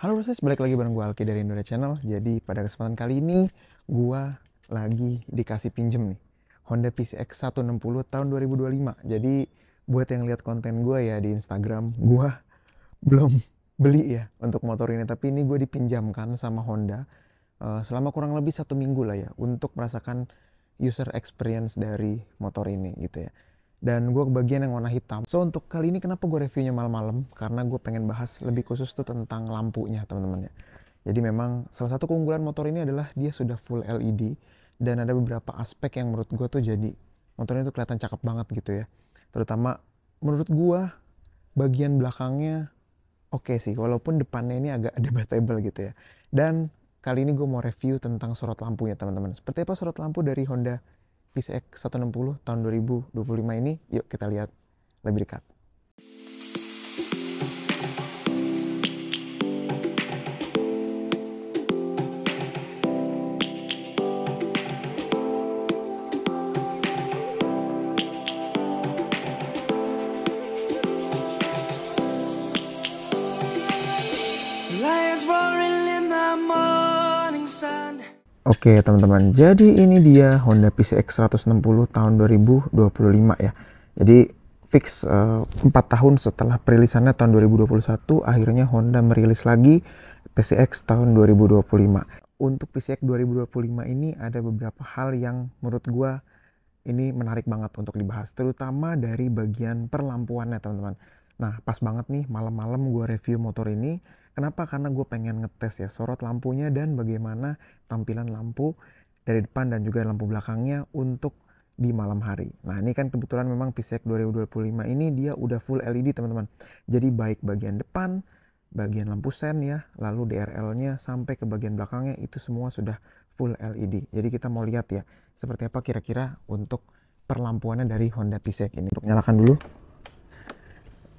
Halo Proses, balik lagi bareng gue Alki dari Indonesia Channel. Jadi pada kesempatan kali ini gue lagi dikasih pinjem nih Honda PCX 160 tahun 2025. Jadi buat yang lihat konten gue ya di Instagram, gue belum beli ya untuk motor ini, tapi ini gue dipinjamkan sama Honda selama kurang lebih 1 minggu lah ya untuk merasakan user experience dari motor ini gitu ya. Dan gue kebagian yang warna hitam. So untuk kali ini kenapa gue reviewnya malam-malam? Karena gue pengen bahas lebih khusus tuh tentang lampunya teman-teman ya. Jadi memang salah satu keunggulan motor ini adalah dia sudah full LED. Dan ada beberapa aspek yang menurut gue tuh jadi motornya tuh kelihatan cakep banget gitu ya. Terutama menurut gue bagian belakangnya oke sih. Walaupun depannya ini agak debatable gitu ya. Dan kali ini gue mau review tentang sorot lampunya teman-teman. Seperti apa sorot lampu dari Honda PCX 160 tahun 2025 ini? Yuk kita lihat lebih dekat. Oke teman-teman, jadi ini dia Honda PCX 160 tahun 2025 ya. Jadi fix 4 tahun setelah perilisannya tahun 2021, akhirnya Honda merilis lagi PCX tahun 2025. Untuk PCX 2025 ini ada beberapa hal yang menurut gua ini menarik banget untuk dibahas, terutama dari bagian perlampuannya teman-teman. Nah pas banget nih malam-malam gue review motor ini. Kenapa? Karena gue pengen ngetes ya sorot lampunya dan bagaimana tampilan lampu dari depan dan juga lampu belakangnya untuk di malam hari. Nah ini kan kebetulan memang PCX 2025 ini dia udah full LED teman-teman. Jadi baik bagian depan, bagian lampu sen ya, lalu DRL-nya sampai ke bagian belakangnya itu semua sudah full LED. Jadi kita mau lihat ya seperti apa kira-kira untuk perlampuannya dari Honda PCX ini. Untuk nyalakan dulu.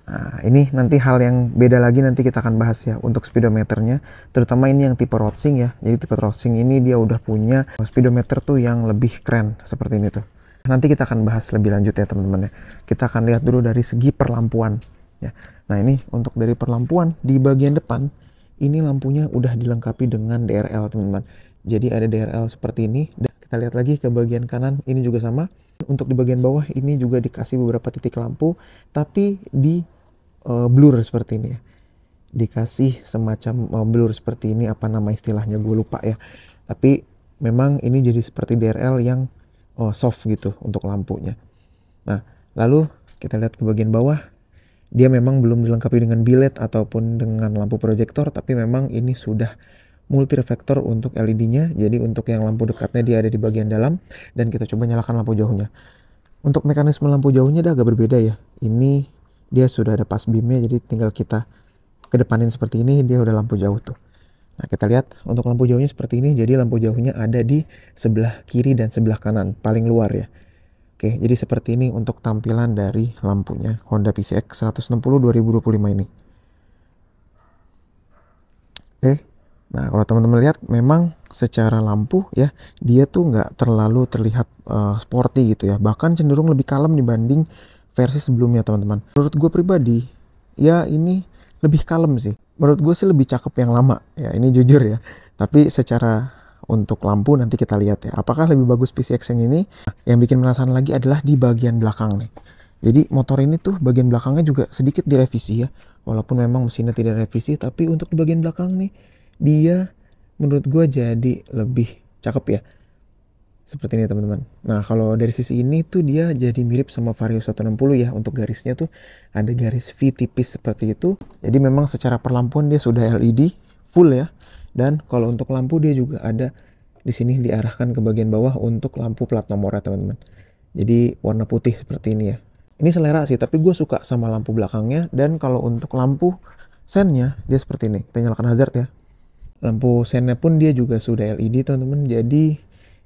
Nah, ini nanti hal yang beda lagi nanti kita akan bahas ya untuk speedometernya, terutama ini yang tipe Rodsing ya. Jadi tipe Rodsing ini dia udah punya speedometer tuh yang lebih keren seperti ini tuh. Nanti kita akan bahas lebih lanjut ya teman-teman ya. Kita akan lihat dulu dari segi perlampuan ya. Nah ini untuk dari perlampuan di bagian depan ini lampunya udah dilengkapi dengan DRL teman-teman. Jadi ada DRL seperti ini. Dan kita lihat lagi ke bagian kanan ini juga sama. Untuk di bagian bawah ini juga dikasih beberapa titik lampu, tapi di blur seperti ini ya. Dikasih semacam blur seperti ini, apa nama istilahnya gue lupa ya. Tapi memang ini jadi seperti DRL yang soft gitu untuk lampunya. Nah lalu kita lihat ke bagian bawah. Dia memang belum dilengkapi dengan biled ataupun dengan lampu proyektor, tapi memang ini sudah multi reflektor untuk LED-nya. Jadi untuk yang lampu dekatnya dia ada di bagian dalam, dan kita coba nyalakan lampu jauhnya. Untuk mekanisme lampu jauhnya udah agak berbeda ya. Ini dia sudah ada pas beamnya, jadi tinggal kita kedepanin seperti ini, dia udah lampu jauh tuh. Nah kita lihat untuk lampu jauhnya seperti ini. Jadi lampu jauhnya ada di sebelah kiri dan sebelah kanan, paling luar ya. Oke, jadi seperti ini untuk tampilan dari lampunya Honda PCX 160 2025 ini. Oke, nah kalau teman-teman lihat memang secara lampu ya, dia tuh nggak terlalu terlihat sporty gitu ya. Bahkan cenderung lebih kalem dibanding versi sebelumnya teman-teman. Menurut gue pribadi, ya ini lebih kalem sih. Menurut gue sih lebih cakep yang lama ya, ini jujur ya. Tapi secara untuk lampu nanti kita lihat ya, apakah lebih bagus PCX yang ini. Yang bikin penasaran lagi adalah di bagian belakang nih. Jadi motor ini tuh bagian belakangnya juga sedikit direvisi ya. Walaupun memang mesinnya tidak revisi, tapi untuk di bagian belakang nih, dia menurut gue jadi lebih cakep ya. Seperti ini teman-teman. Nah kalau dari sisi ini tuh dia jadi mirip sama Vario 160 ya. Untuk garisnya tuh ada garis V tipis seperti itu. Jadi memang secara perlampuan dia sudah LED full ya. Dan kalau untuk lampu dia juga ada di sini diarahkan ke bagian bawah untuk lampu plat nomornya teman-teman. Jadi warna putih seperti ini ya. Ini selera sih, tapi gue suka sama lampu belakangnya. Dan kalau untuk lampu sennya dia seperti ini. Kita nyalakan hazard ya. Lampu sennya pun dia juga sudah LED teman-teman. Jadi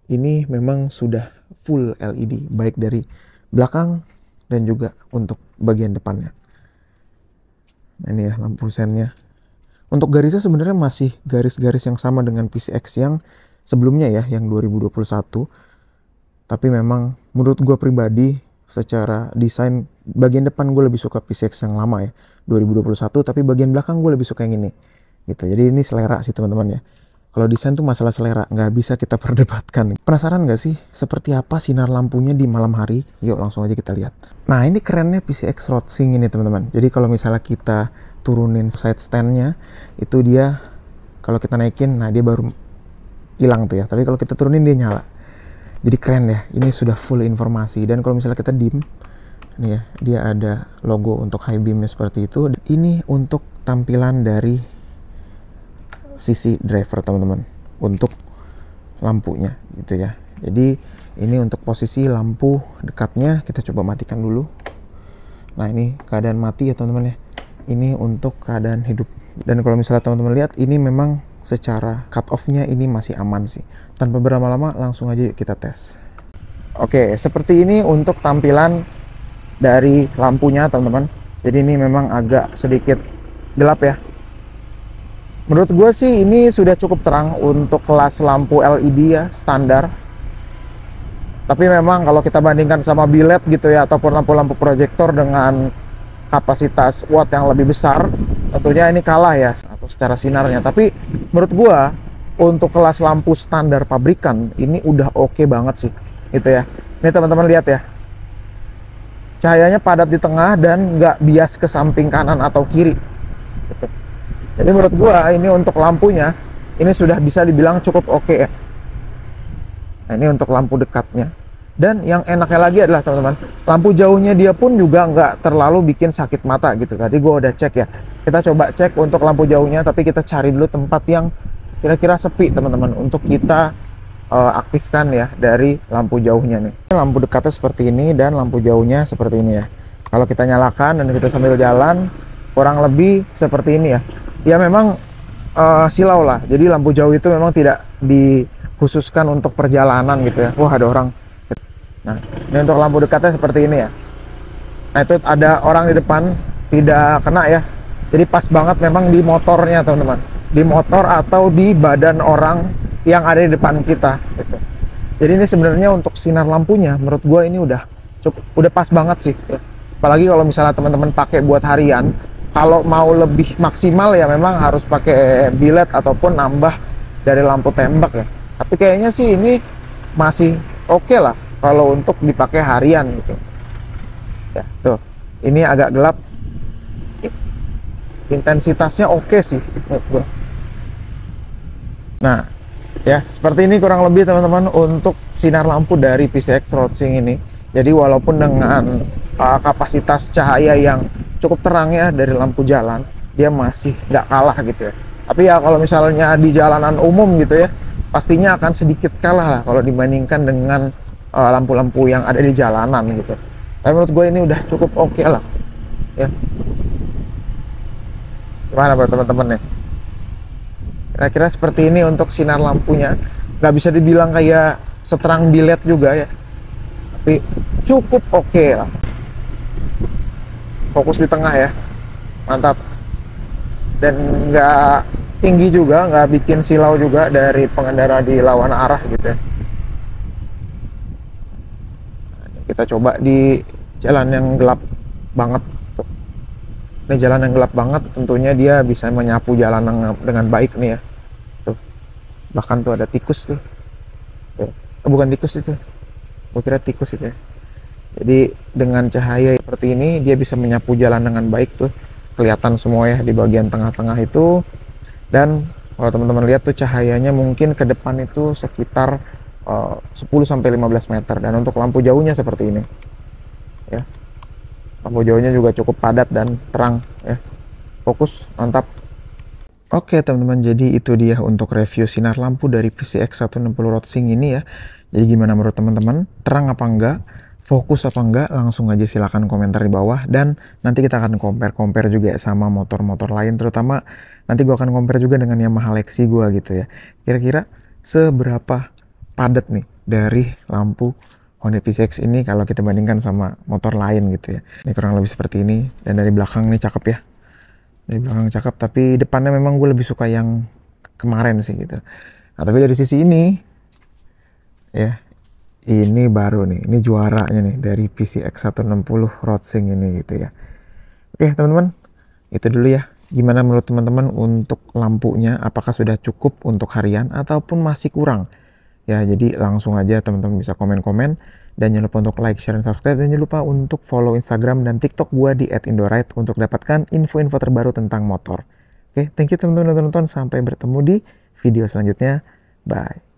ini memang sudah full LED, baik dari belakang dan juga untuk bagian depannya. Nah, ini ya lampu sennya. Untuk garisnya sebenarnya masih garis-garis yang sama dengan PCX yang sebelumnya ya, yang 2021. Tapi memang menurut gue pribadi secara desain bagian depan gue lebih suka PCX yang lama ya, 2021. Tapi bagian belakang gue lebih suka yang ini. gitu. Jadi ini selera sih teman-teman ya. Kalau desain tuh masalah selera, nggak bisa kita perdebatkan. Penasaran nggak sih seperti apa sinar lampunya di malam hari? Yuk langsung aja kita lihat. Nah ini kerennya PCX Rodsync ini teman-teman. Jadi kalau misalnya kita turunin side standnya, itu dia kalau kita naikin, nah dia baru hilang tuh ya. Tapi kalau kita turunin dia nyala. Jadi keren ya. Ini sudah full informasi. Dan kalau misalnya kita dim, nih ya, dia ada logo untuk high beamnya seperti itu. Ini untuk tampilan dari sisi driver teman-teman untuk lampunya gitu ya. Jadi ini untuk posisi lampu dekatnya, kita coba matikan dulu. Nah ini keadaan mati ya teman-teman ya. Ini untuk keadaan hidup. Dan kalau misalnya teman-teman lihat, ini memang secara cut off-nya ini masih aman sih. Tanpa berlama-lama langsung aja kita tes. Oke, seperti ini untuk tampilan dari lampunya teman-teman. Jadi ini memang agak sedikit gelap ya. Menurut gue sih ini sudah cukup terang untuk kelas lampu LED ya, standar. Tapi memang kalau kita bandingkan sama biled gitu ya, ataupun lampu-lampu proyektor dengan kapasitas watt yang lebih besar, tentunya ini kalah ya, atau secara sinarnya. Tapi menurut gue untuk kelas lampu standar pabrikan, ini udah oke banget sih, gitu ya. Ini teman-teman lihat ya. Cahayanya padat di tengah dan nggak bias ke samping kanan atau kiri. Gitu. Jadi menurut gua ini untuk lampunya ini sudah bisa dibilang cukup oke ya. Nah, ini untuk lampu dekatnya. Dan yang enaknya lagi adalah teman-teman, lampu jauhnya dia pun juga nggak terlalu bikin sakit mata gitu. Tadi gua udah cek ya. Kita coba cek untuk lampu jauhnya, tapi kita cari dulu tempat yang kira-kira sepi teman-teman untuk kita aktifkan ya dari lampu jauhnya nih. Lampu dekatnya seperti ini dan lampu jauhnya seperti ini ya. Kalau kita nyalakan dan kita sambil jalan, kurang lebih seperti ini ya. Ya memang silau lah. Jadi lampu jauh itu memang tidak dikhususkan untuk perjalanan gitu ya. Wah ada orang. Nah ini untuk lampu dekatnya seperti ini ya. Nah itu ada orang di depan, tidak kena ya. Jadi pas banget memang di motornya teman-teman. Di motor atau di badan orang yang ada di depan kita gitu. Jadi ini sebenarnya untuk sinar lampunya menurut gue ini udah pas banget sih ya. Apalagi kalau misalnya teman-teman pakai buat harian. Kalau mau lebih maksimal ya memang harus pakai biled ataupun nambah dari lampu tembak ya. Tapi kayaknya sih ini masih oke lah kalau untuk dipakai harian gitu. Ya, tuh. Ini agak gelap. Intensitasnya oke sih menurut gua. Nah, ya seperti ini kurang lebih teman-teman untuk sinar lampu dari PCX Rodsync ini. Jadi walaupun dengan kapasitas cahaya yang cukup terang ya dari lampu jalan, dia masih nggak kalah gitu ya. Tapi ya kalau misalnya di jalanan umum gitu ya, pastinya akan sedikit kalah lah kalau dibandingkan dengan lampu-lampu yang ada di jalanan gitu. Tapi menurut gue ini udah cukup oke lah ya. Gimana buat teman-teman ya? Kira-kira seperti ini untuk sinar lampunya. Nggak bisa dibilang kayak seterang biled juga ya, tapi cukup oke lah. Fokus di tengah ya, mantap. Dan nggak tinggi juga, nggak bikin silau juga dari pengendara di lawan arah gitu ya. Kita coba di jalan yang gelap banget tuh. Ini jalan yang gelap banget, tentunya dia bisa menyapu jalan dengan baik nih ya. Tuh. Bahkan tuh ada tikus tuh. Bukan tikus itu. Gue kira tikus itu ya. Jadi dengan cahaya seperti ini dia bisa menyapu jalan dengan baik tuh. Kelihatan semua ya di bagian tengah-tengah itu. Dan kalau teman-teman lihat tuh cahayanya mungkin ke depan itu sekitar 10-15 meter. Dan untuk lampu jauhnya seperti ini ya. Lampu jauhnya juga cukup padat dan terang ya. Fokus, mantap. Oke teman-teman, jadi itu dia untuk review sinar lampu dari PCX 160 Rodsync ini ya. Jadi gimana menurut teman-teman? Terang apa enggak? Fokus apa enggak? Langsung aja silahkan komentar di bawah. Dan nanti kita akan compare juga sama motor-motor lain. Terutama nanti gue akan compare juga dengan Yamaha Lexi gue gitu ya. Kira-kira seberapa padat nih dari lampu Honda PCX ini kalau kita bandingkan sama motor lain gitu ya. Ini kurang lebih seperti ini. Dan dari belakang nih cakep ya. Dari belakang cakep, tapi depannya memang gue lebih suka yang kemarin sih gitu. Nah, tapi dari sisi ini ya, ini baru nih, ini juaranya nih dari PCX 160 Rodsync ini gitu ya. Oke teman-teman, itu dulu ya Gimana menurut teman-teman untuk lampunya? Apakah sudah cukup untuk harian ataupun masih kurang? Ya, jadi langsung aja teman-teman bisa komen-komen, dan jangan lupa untuk like, share, dan subscribe, dan jangan lupa untuk follow Instagram dan TikTok gua di @indoride untuk dapatkan info-info terbaru tentang motor. Oke, thank you teman-teman udah nonton, sampai bertemu di video selanjutnya. Bye.